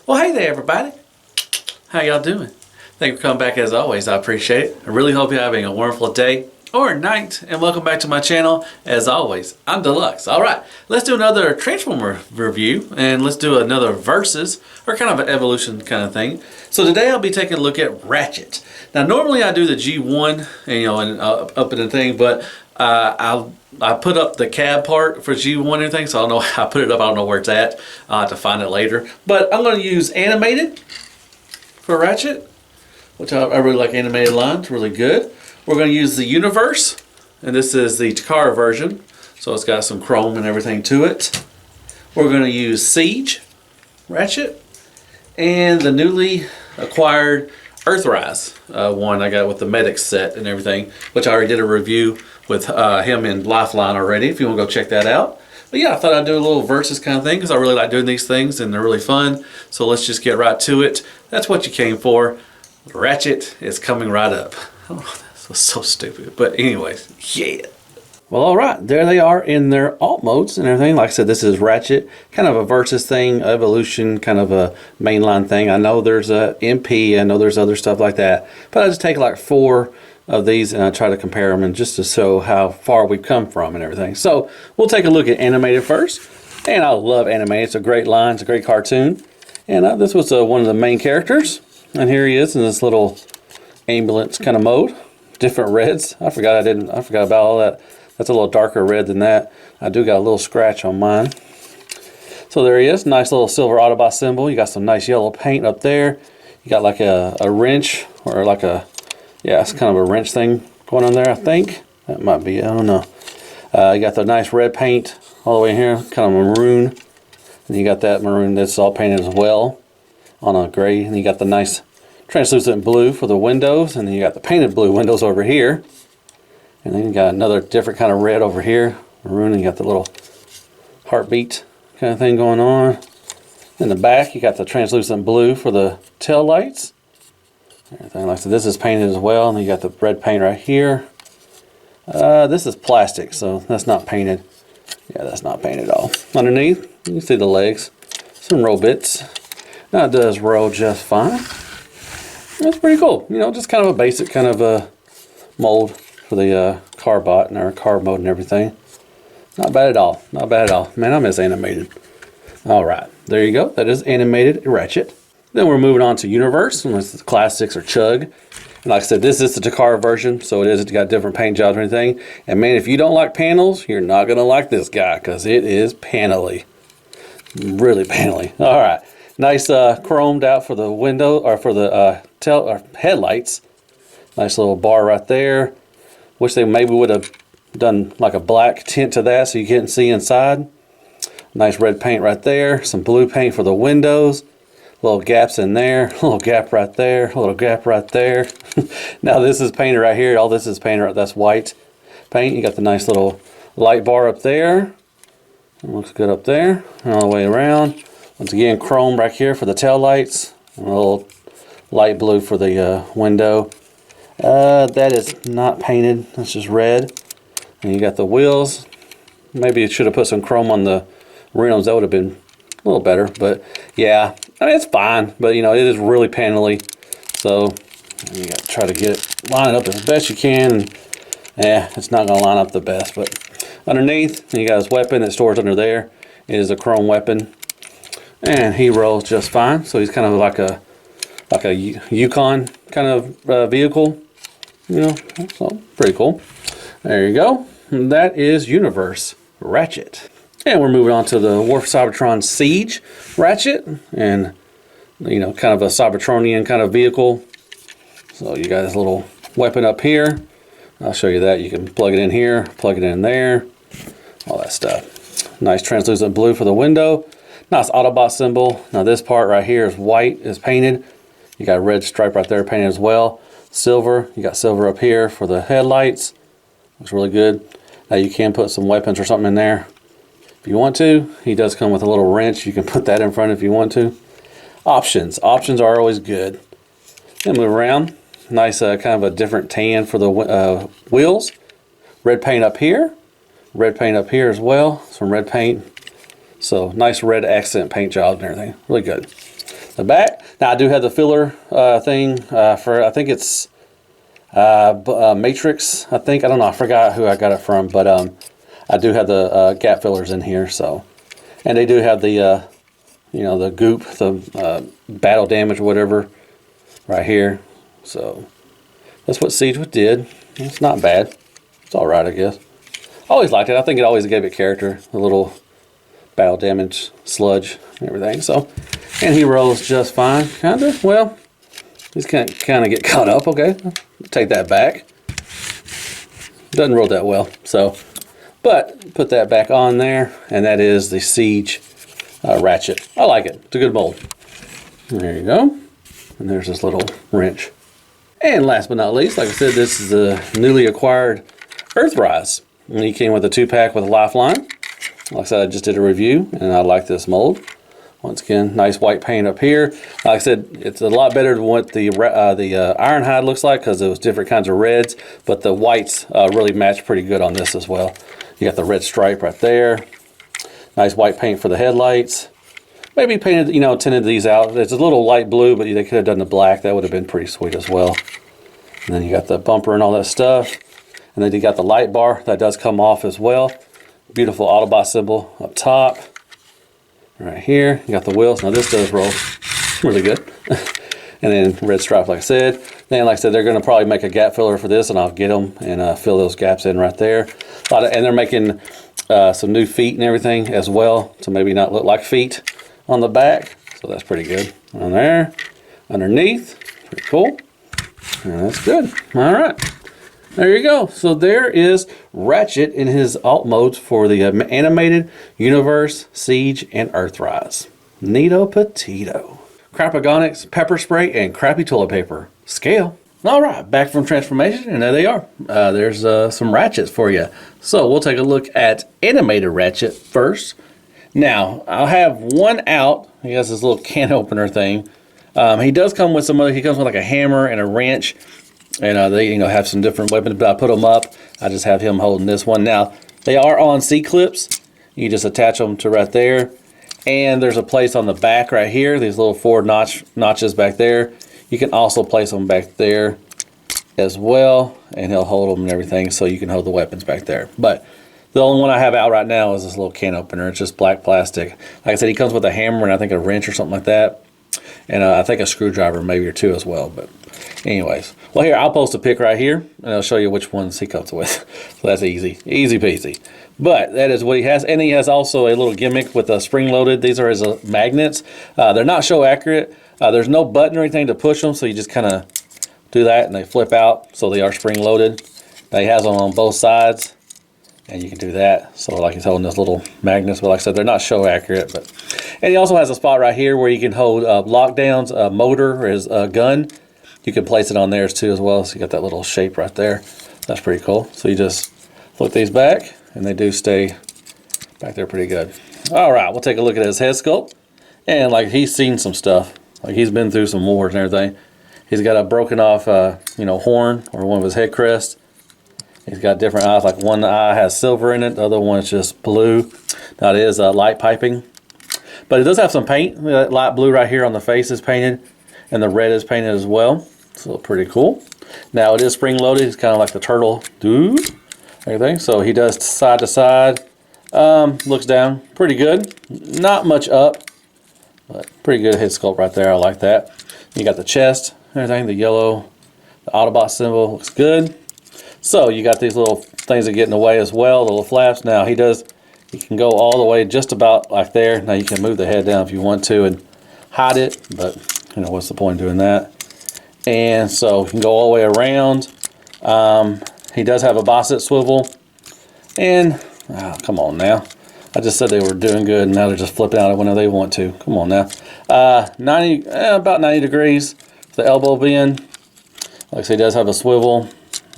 Well, hey there, everybody. How y'all doing? Thank you for coming back as always. I appreciate it. I really hope you're having a wonderful day or night, and welcome back to my channel. As always, I'm Deluxe. All right, let's do another Transformer review, and let's do another versus, or kind of an evolution kind of thing. So today I'll be taking a look at Ratchet. Now, normally I do the G1, and up in the thing, but I put up the cab part for G1 and everything, so I don't know how I put it up. I don't know where it's at. I'll have to find it later. But I'm going to use animated for Ratchet, which I really like animated lines, really good. We're going to use the Universe, and this is the Takara version, so it's got some chrome and everything to it. We're going to use Siege Ratchet, and the newly acquired Earthrise one I got with the Medic set and everything, which I already did a review with him in Lifeline already, if you want to go check that out. But yeah, I thought I'd do a little versus kind of thing, because I really like doing these things, and they're really fun. So let's just get right to it. That's what you came for. Ratchet is coming right up. Oh, this was so stupid. But anyways, yeah. Well, all right, there they are in their alt modes and everything. Like I said, this is Ratchet, kind of a versus thing, evolution, kind of a mainline thing. I know there's a MP, I know there's other stuff like that, but I just take like 4 of these and I try to compare them, and just to show how far we've come from and everything. So we'll take a look at animated first, and I love animated. It's a great line, it's a great cartoon, and this was one of the main characters, and here he is in this little ambulance kind of mode. Different reds. I forgot about all that. That's a little darker red than that. I do got a little scratch on mine. So there he is, nice little silver Autobot symbol. You got some nice yellow paint up there. You got like a wrench, or like a, yeah, it's kind of a wrench thing going on there, I think. That might be, I don't know. You got the nice red paint all the way in here, kind of maroon. And you got that maroon that's all painted as well on a gray. And you got the nice translucent blue for the windows. And then you got the painted blue windows over here. And then you got another different kind of red over here, maroon, and you got the little heartbeat kind of thing going on. In the back, you got the translucent blue for the tail lights. Everything like that. This is painted as well, and then you got the red paint right here. This is plastic, so that's not painted. Yeah, that's not painted at all. Underneath, you can see the legs, some roll bits. Now it does roll just fine. That's pretty cool. You know, just kind of a basic kind of a mold for the car bot and our car mode and everything. Not bad at all. Not bad at all. Man, I miss animated. All right, there you go. That is animated Ratchet. Then we're moving on to Universe, unless it's Classics or Chug. And like I said, this is the Takara version, so it's got different paint jobs and everything. And man, if you don't like panels, you're not gonna like this guy, because it is panely. Really panely. All right, nice chromed out for the window, or for the headlights. Nice little bar right there. Wish they maybe would have done like a black tint to that so you couldn't see inside. Nice red paint right there. Some blue paint for the windows. Little gaps in there. A little gap right there. A little gap right there. Now this is painted right here. All this is painted. That's white paint. You got the nice little light bar up there. It looks good up there. And all the way around. Once again, chrome right here for the tail lights. And a little light blue for the window. That is not painted. That's just red. And you got the wheels. Maybe it should have put some chrome on the rims. That would have been a little better. But yeah, I mean, it's fine. But you know, it is really panely. So you got to try to get it line up as best you can. And, yeah, it's not going to line up the best. But underneath, you got his weapon that stores under there. It is a chrome weapon. And he rolls just fine. So he's kind of like a Yukon kind of vehicle. You know, so pretty cool. There you go. And that is Universe Ratchet. And we're moving on to the War for Cybertron Siege Ratchet. And, you know, kind of a Cybertronian kind of vehicle. So you got this little weapon up here. I'll show you that. You can plug it in here, plug it in there, all that stuff. Nice translucent blue for the window. Nice Autobot symbol. Now this part right here is white, is painted. You got a red stripe right there painted as well. Silver, you got silver up here for the headlights. Looks really good. Now you can put some weapons or something in there if you want to. He does come with a little wrench. You can put that in front if you want to. Options are always good. Then move around. Nice kind of a different tan for the wheels. Red paint up here. Red paint up here as well. Some red paint. So nice red accent paint job and everything. Really good. the back. Now I do have the filler thing for, I think it's Matrix, I think. I don't know, I forgot who I got it from, but I do have the gap fillers in here. So, and they do have the you know, the goop, the battle damage or whatever right here. So that's what Siege did. It's not bad. It's all right, I guess. I always liked it. I think it always gave it character, a little battle damage, sludge, and everything. So, and he rolls just fine, kind of. Well, he's kind of get caught up. Okay, take that back. Doesn't roll that well. So, but put that back on there, and that is the Siege Ratchet. I like it. It's a good mold. There you go. And there's this little wrench. And last but not least, like I said, this is the newly acquired Earthrise. And he came with a 2-pack with a lifeline. Like I said, I just did a review, and I like this mold. Once again, nice white paint up here. Like I said, it's a lot better than what the Ironhide looks like, because it was different kinds of reds, but the whites really match pretty good on this as well. You got the red stripe right there. Nice white paint for the headlights. Maybe painted, you know, tinted these out. It's a little light blue, but they could have done the black. That would have been pretty sweet as well. And then you got the bumper and all that stuff. And then you got the light bar. That does come off as well. Beautiful Autobot symbol up top. Right here. You got the wheels. Now this does roll really good. And then red stripe, like I said. Then, like I said, they're going to probably make a gap filler for this, and I'll get them and fill those gaps in right there. And they're making some new feet and everything as well, to maybe not look like feet on the back. So that's pretty good. On there, underneath, pretty cool. And that's good. All right, there you go. So there is Ratchet in his alt modes for the animated universe, Siege, and Earthrise. Neato Petito. Crapagonics, pepper spray, and crappy toilet paper. Scale. All right, back from transformation, and there they are. There's some Ratchets for you. So we'll take a look at animated Ratchet first. Now, I'll have one out. He has this little can opener thing. He does come with some other, he comes with like a hammer and a wrench, and they, you know, have some different weapons, but I put them up. I just have him holding this one. Now, they are on C-clips. You just attach them to right there. And there's a place on the back right here, these little 4 notches back there. You can also place them back there as well, and he'll hold them and everything, so you can hold the weapons back there. But the only one I have out right now is this little can opener. It's just black plastic. Like I said, he comes with a hammer and I think a wrench or something like that. And I think a screwdriver maybe or two as well. But anyways, well, here, I'll post a pic right here, and I'll show you which ones he comes with. So that's easy peasy. But that is what he has. And he has also a little gimmick with a spring-loaded. These are his magnets. They're not show accurate. There's no button or anything to push them, so you just kind of do that, and they flip out, so they are spring-loaded. He has them on both sides, and you can do that. So like he's holding this little magnets, but like I said, they're not show accurate. But and he also has a spot right here where you can hold lockdowns, a motor, or his gun. You can place it on theirs too as well, so you got that little shape right there. That's pretty cool. So you just flip these back, and they do stay back there pretty good. All right, we'll take a look at his head sculpt. And like, he's seen some stuff. Like, he's been through some wars and everything. He's got a broken off, you know, horn, or one of his head crests. He's got different eyes. Like, one eye has silver in it, the other one is just blue. That is light piping. But it does have some paint. That light blue right here on the face is painted, and the red is painted as well. So pretty cool. Now it is spring loaded. It's kind of like the turtle dude. Everything. So he does side to side. Looks down. Pretty good. Not much up. But pretty good head sculpt right there. I like that. You got the chest, everything, the yellow, the Autobot symbol looks good. So you got these little things that get in the way as well, the little flaps. Now he can go all the way just about like there. Now you can move the head down if you want to and hide it, but you know, what's the point of doing that? And so you can go all the way around. He does have a bicep swivel. And, come on now. I just said they were doing good, and now they're just flipping out whenever they want to. Come on now. About 90 degrees. The elbow bend. Like I said, he does have a swivel.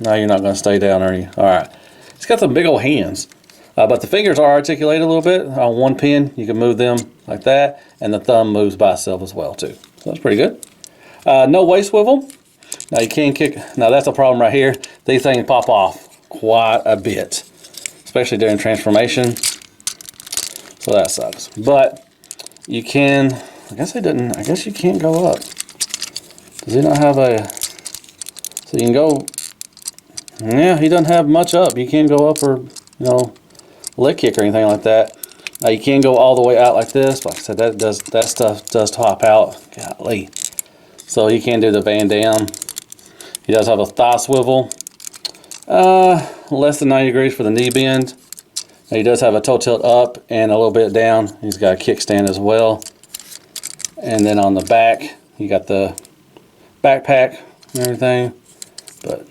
Now you're not going to stay down, are you? All right. He's got some big old hands. But the fingers are articulated a little bit. On one pin, you can move them like that, and the thumb moves by itself as well, too. So that's pretty good. No waist swivel. Now you can kick. Now that's a problem right here. These things pop off quite a bit, especially during transformation. So that sucks. But you can I guess they didn't. I guess you can't go up. Does he not have a? So you can go. Yeah, he doesn't have much up. You can't go up or leg kick or anything like that. Now you can go all the way out like this. Like I said, that stuff does top out. Golly. So you can do the Van Damme. He does have a thigh swivel. Less than 90 degrees for the knee bend. Now he does have a toe tilt up and a little bit down. He's got a kickstand as well. And then on the back, you got the backpack and everything, but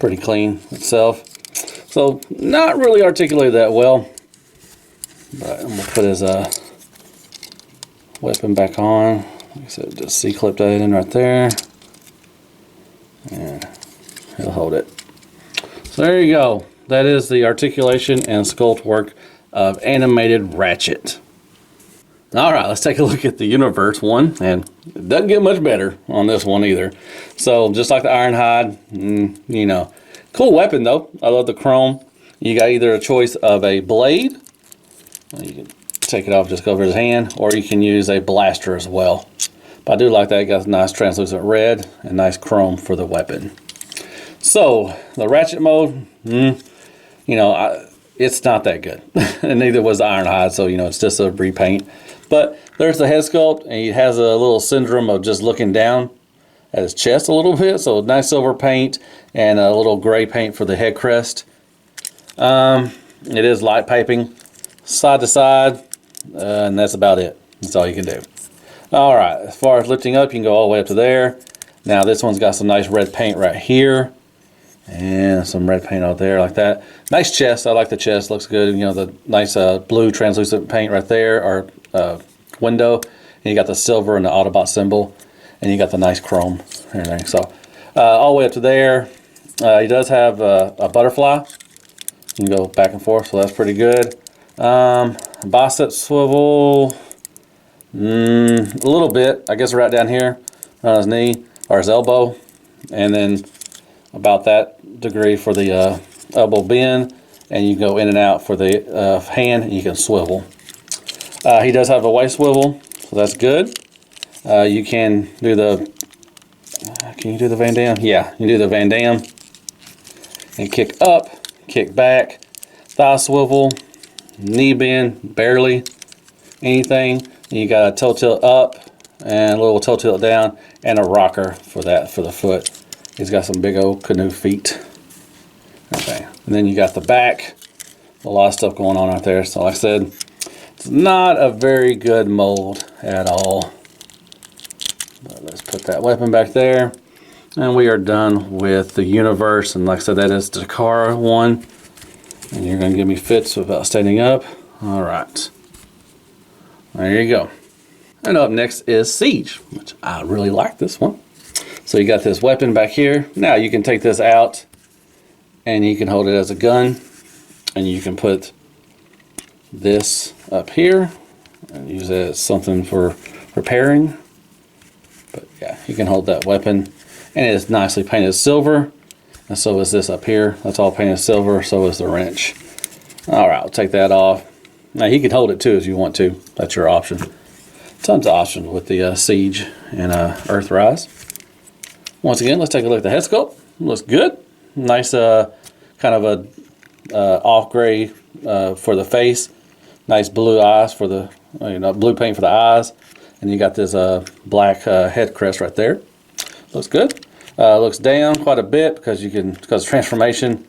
pretty clean itself. So not really articulated that well. But I'm gonna put his weapon back on. Like I said, just C-clip that in right there. And he'll hold it. So there you go. That is the articulation and sculpt work of animated Ratchet. Alright, let's take a look at the Universe one. And it doesn't get much better on this one either. So just like the Ironhide, cool weapon though. I love the chrome. You got either a choice of a blade. You can take it off, just go over his hand, or you can use a blaster as well. But I do like that. It got a nice translucent red and nice chrome for the weapon. So the Ratchet mode, it's not that good. And neither was the Ironhide, so it's just a repaint. But there's the head sculpt, and he has a little syndrome of just looking down at his chest a little bit. So nice silver paint and a little gray paint for the head crest. It is light piping side to side, and that's about it. That's all you can do. All right, as far as lifting up, you can go all the way up to there. Now this one's got some nice red paint right here, and some red paint out there like that. Nice chest. I like the chest. Looks good. The nice blue translucent paint right there, or window. And you got the silver and the Autobot symbol, and you got the nice chrome and everything. So all the way up to there. He does have a butterfly. You can go back and forth, so that's pretty good. Bicep swivel, a little bit, I guess, right down here on his knee or his elbow, and then about that degree for the elbow bend, and you go in and out for the hand, and you can swivel. He does have a waist swivel, so that's good. You can do the Van Damme? Yeah, you do the Van Damme and kick up, kick back, thigh swivel, knee bend, barely anything. You got a toe tilt up and a little toe tilt down, and a rocker for that for the foot. He's got some big old canoe feet. Okay, and then you got the back. A lot of stuff going on out there. So like I said, it's not a very good mold at all. But let's put that weapon back there, and we are done with the Universe. And like I said, that is the Takara one. And you're going to give me fits without standing up. All right. There you go. And up next is Siege, which I really like this one. So you got this weapon back here. Now you can take this out and you can hold it as a gun. And you can put this up here and use it as something for repairing. But yeah, you can hold that weapon. And it is nicely painted silver. And so is this up here. That's all painted silver. So is the wrench. All right, I'll take that off. Now you can hold it too if you want to. That's your option. Tons of options with the Siege and Earthrise. Once again, let's take a look at the head sculpt. Looks good. Nice kind of a off gray for the face. Nice blue eyes for the blue paint for the eyes. And you got this black head crest right there. Looks good. Looks down quite a bit because of transformation.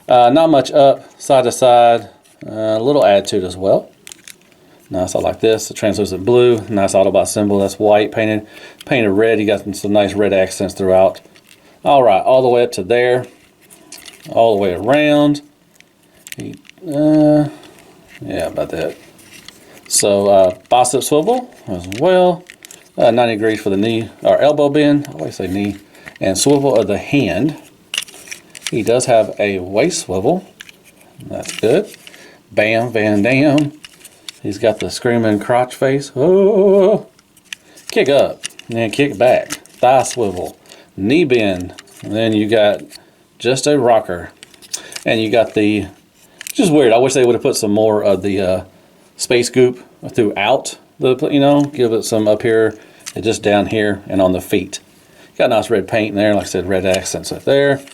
Not much up, side to side. A little attitude as well. Nice, I like this. The translucent blue, nice Autobot symbol. That's white, painted red. You got some nice red accents throughout. All right, all the way up to there, all the way around. Yeah, about that. So bicep swivel as well. 90 degrees for the knee or elbow bend. I always say knee. And swivel of the hand. He does have a waist swivel. That's good. Bam, Van Damme. He's got the screaming crotch face. Oh, kick up and then kick back. Thigh swivel, knee bend. And then you got just a rocker. And you got the, which is weird. I wish they would have put some more of the space goop throughout you know, give it some up here and just down here and on the feet. Got nice red paint in there, like I said, red accents right there.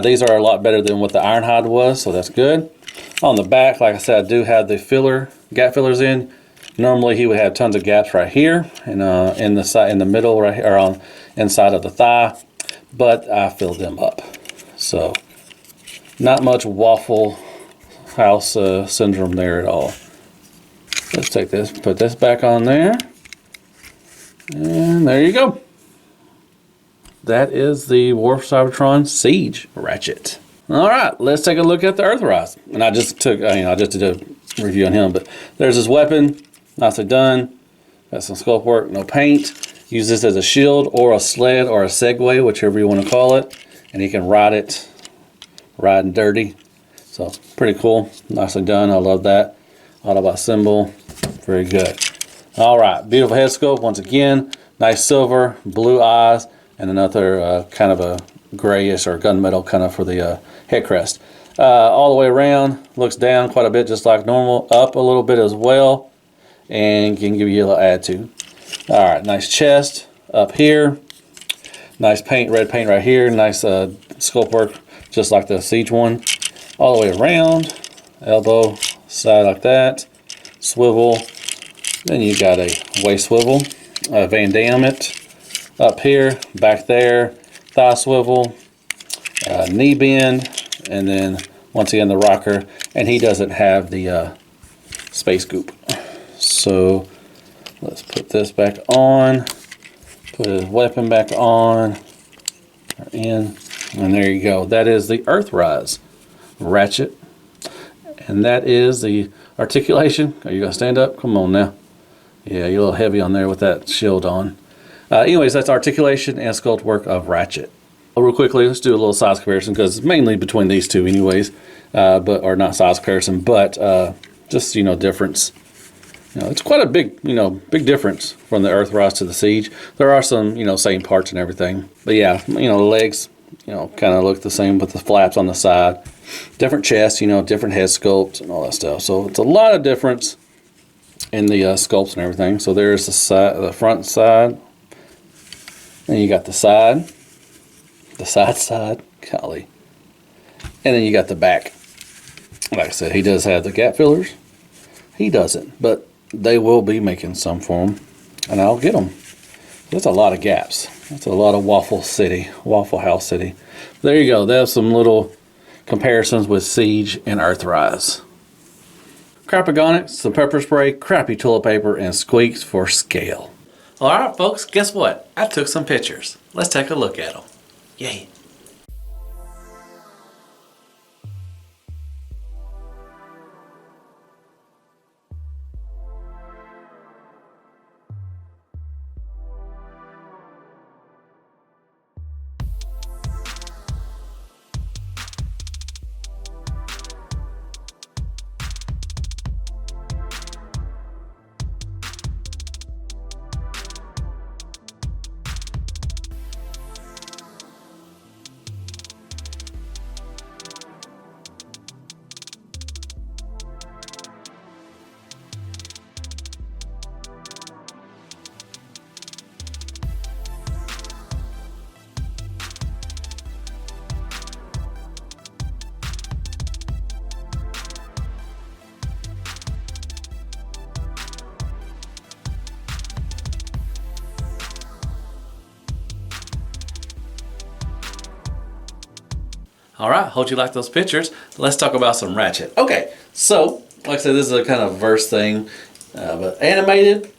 These are a lot better than what the Ironhide was, so that's good. On the back, like I said, I do have the gap fillers in. Normally he would have tons of gaps right here and in the middle right here, or on inside of the thigh, but I filled them up. So not much Waffle House syndrome there at all. Let's take this, put this back on there, and there you go. That is the War for Cybertron Siege Ratchet. All right, let's take a look at the Earthrise. And I just took, I just did a review on him, but there's his weapon, nicely done. Got some sculpt work, no paint. Use this as a shield or a sled or a Segway, whichever you want to call it. And he can ride it, riding dirty. So pretty cool, nicely done. I love that. Autobot symbol, very good. All right, beautiful head sculpt once again. Nice silver, blue eyes, and another kind of a grayish or gunmetal kind of for the head crest. All the way around, looks down quite a bit just like normal, up a little bit as well, and can give you a little attitude. All right, nice chest up here. Nice paint, red paint right here. Nice sculpt work just like the Siege one. All the way around, elbow, side like that, swivel. Then you got a waist swivel, Van Damme it. Up here, back there, thigh swivel, knee bend, and then once again the rocker. And he doesn't have the space goop. So let's put this back on, put his weapon back on, and there you go. That is the Earthrise Ratchet, and that is the articulation. Are you gonna stand up? Come on now. Yeah, you're a little heavy on there with that shield on. Anyways, that's articulation and sculpt work of Ratchet. Real quickly, let's do a little size comparison because it's mainly between these two anyways, or not size comparison, but just, you know, difference. You know, it's quite a big, big difference from the Earthrise to the Siege. There are some, same parts and everything. But yeah, the legs, kind of look the same with the flaps on the side. Different chest, different head sculpt and all that stuff. So it's a lot of difference in the sculpts and everything. So there's the side, the front side. Then you got the side, golly. And then you got the back. Like I said, he does have the gap fillers. He doesn't, but they will be making some for him, and I'll get them. That's a lot of gaps. That's a lot of Waffle House City. There you go. There's some little comparisons with Siege and Earthrise. Crapagonics, some pepper spray, crappy toilet paper, and squeaks for scale. Alright folks, guess what? I took some pictures. Let's take a look at them. Yay! Alright, hope you like those pictures. Let's talk about some Ratchet. Okay, so, like I said, this is a kind of verse thing, but animated,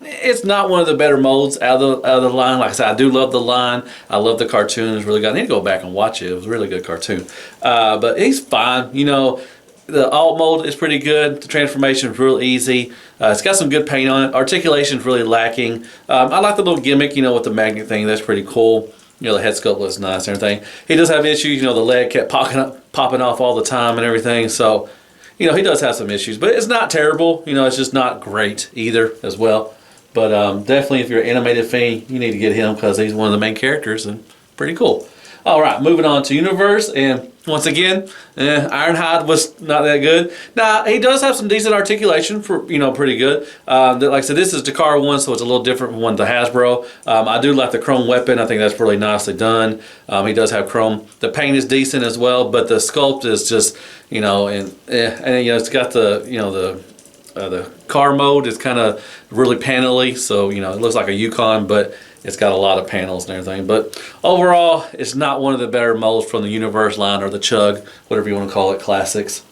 it's not one of the better molds out of the line. Like I said, I do love the line. I love the cartoon. It's really good. I need to go back and watch it. It was a really good cartoon. But he's fine. The alt mold is pretty good. The transformation is real easy. It's got some good paint on it. Articulation is really lacking. I like the little gimmick, with the magnet thing. That's pretty cool. The head sculpt looks nice and everything. He does have issues. The leg kept popping off all the time and everything. So, he does have some issues. But it's not terrible. It's just not great either as well. But definitely if you're an animated fan, you need to get him because he's one of the main characters and pretty cool. All right, moving on to Universe. And once again, Ironhide was not that good. Now, he does have some decent articulation for, pretty good. Like I said, this is Dakar 1, so it's a little different from one, the Hasbro. I do like the chrome weapon. I think that's really nicely done. He does have chrome. The paint is decent as well, but the sculpt is just, it's got the car mode is kind of really panely, so it looks like a Yukon, but it's got a lot of panels and everything. But overall, it's not one of the better molds from the Universe line or the Chug, whatever you want to call it, classics.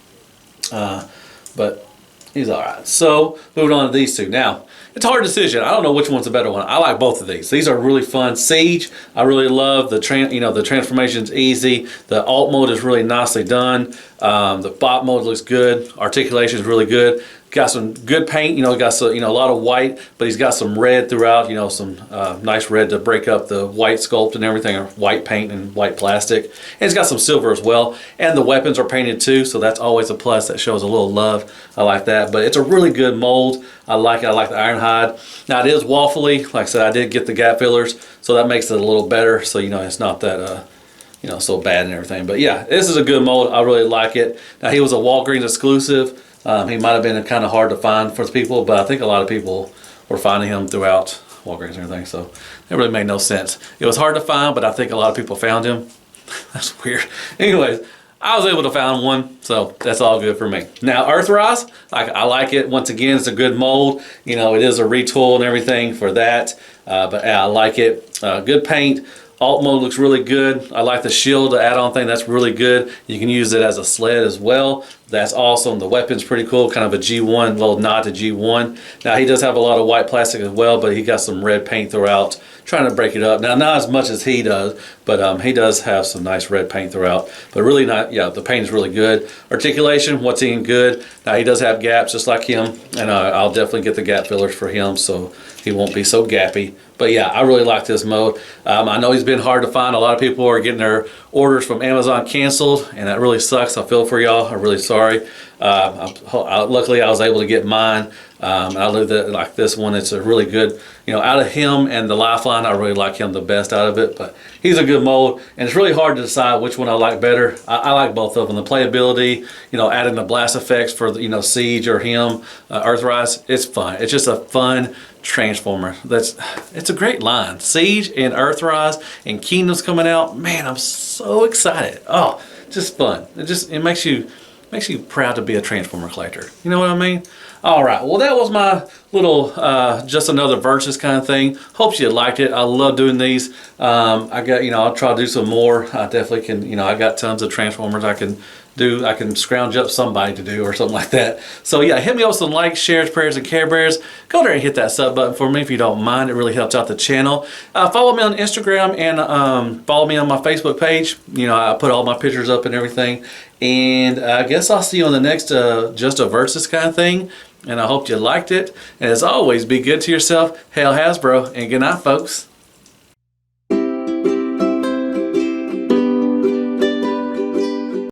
But he's all right. So moving on to these two. Now, it's a hard decision. I don't know which one's the better one. I like both of these. These are really fun. Siege, I really love. The transformation's easy. The alt mode is really nicely done. The bot mode looks good. Articulation is really good. Got some good paint, got some, a lot of white, but he's got some red throughout, some nice red to break up the white sculpt and everything, or white paint and white plastic. And it's got some silver as well. And the weapons are painted too, so that's always a plus. That shows a little love. I like that. But it's a really good mold. I like it. I like the Ironhide. Now it is waffly. Like I said, I did get the gap fillers, so that makes it a little better. So, it's not that, so bad and everything. But yeah, this is a good mold. I really like it. Now he was a Walgreens exclusive. He might have been kind of hard to find for people, but I think a lot of people were finding him throughout Walgreens and everything, so it really made no sense. It was hard to find, but I think a lot of people found him. That's weird. Anyways, I was able to find one, so that's all good for me. Now, Earthrise, I like it. Once again, it's a good mold. It is a retool and everything for that, but I like it. Good paint. Alt mode looks really good. I like the shield, the add-on thing. That's really good. You can use it as a sled as well. That's awesome. The weapon's pretty cool. Kind of a G1, little nod to G1. Now, he does have a lot of white plastic as well, but he got some red paint throughout, trying to break it up. Now, not as much as he does, but he does have some nice red paint throughout. But really not, the paint is really good. Articulation, what's even good. Now, he does have gaps just like him, and I'll definitely get the gap fillers for him so he won't be so gappy. But yeah, I really like this mode. I know he's been hard to find. A lot of people are getting their orders from Amazon canceled, and that really sucks. I feel for y'all. I'm really sorry. Luckily, I was able to get mine. I like this one. It's a really good, out of him and the Lifeline, I really like him the best out of it. But he's a good mold, and it's really hard to decide which one I like better. I like both of them. The playability, adding the blast effects for, Siege or him, Earthrise, it's fun. It's just a fun Transformer. It's a great line. Siege and Earthrise and Kingdom's coming out. Man, I'm so excited. Oh, just fun. It makes you proud to be a Transformer collector. You know what I mean? All right. Well, that was my little just another versus kind of thing. Hope you liked it. I love doing these. I got I'll try to do some more. I definitely can. I got tons of Transformers I can do. I can scrounge up somebody to do or something like that. So yeah, hit me up with some likes, shares, prayers, and Care Bears. Go there and hit that sub button for me if you don't mind. It really helps out the channel. Follow me on Instagram and follow me on my Facebook page. I put all my pictures up and everything. And I guess I'll see you on the next Just a Versus kind of thing. And I hope you liked it. And as always, be good to yourself. Hail Hasbro, and good night, folks.